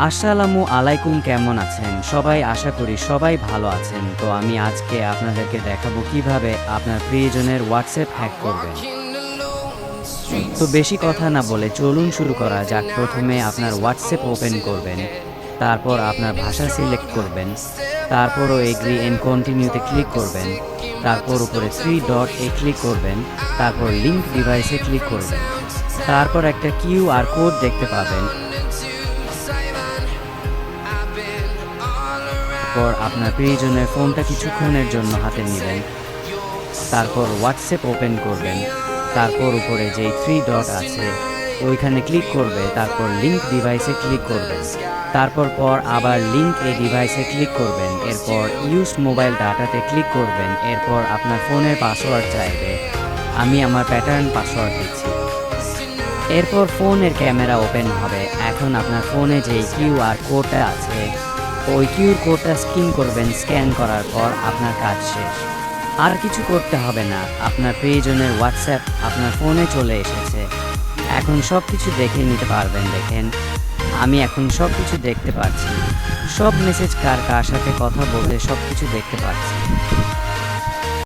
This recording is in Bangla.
আসসালামু আলাইকুম, কেমন আছেন সবাই? আশা করি সবাই ভালো আছেন। তো আমি আজকে আপনাদেরকে দেখাবো কিভাবে আপনার প্রিয়জনের হোয়াটসঅ্যাপ হ্যাক করবেন। তো বেশি কথা না বলে চলুন শুরু করা যাক। প্রথমে আপনার হোয়াটসঅ্যাপ ওপেন করবেন, তারপর আপনার ভাষা সিলেক্ট করবেন, তারপরও এগ্রি এন্ড কন্টিনিউতে ক্লিক করবেন, তারপর উপরে থ্রি ডট ক্লিক করবেন, তারপর লিঙ্ক ডিভাইসে ক্লিক করবেন, তারপর একটা কিউআর কোড দেখতে পাবেন। তারপর আপনার প্রিয়জনের ফোনটা কিছুক্ষণের জন্য হাতে নেবেন, তারপর হোয়াটসঅ্যাপ ওপেন করবেন, তারপর উপরে যেই থ্রি ডট আছে ওইখানে ক্লিক করবে, তারপর লিঙ্ক ডিভাইসে ক্লিক করবেন, তারপর আবার লিঙ্ক ডিভাইসে ক্লিক করবেন, এরপর ইউজ মোবাইল ডাটাতে ক্লিক করবেন, এরপর আপনার ফোনের পাসওয়ার্ড চাইবে। আমি আমার প্যাটার্ন পাসওয়ার্ড দিচ্ছি। এরপর ফোনের ক্যামেরা ওপেন হবে। এখন আপনার ফোনে যে কিউআর কোডটা আছে ওই কিউআর কোডটা স্ক্যান করবেন। স্ক্যান করার পর আপনার কাজ শেষ, আর কিছু করতে হবে না। আপনার প্রিয়জনের হোয়াটসঅ্যাপ আপনার ফোনে চলে এসেছে। এখন সব কিছু দেখে নিতে পারবেন। দেখেন, আমি এখন সব কিছু দেখতে পাচ্ছি, সব মেসেজ কার কার সাথে কথা বলতে সব কিছু দেখতে পাচ্ছি।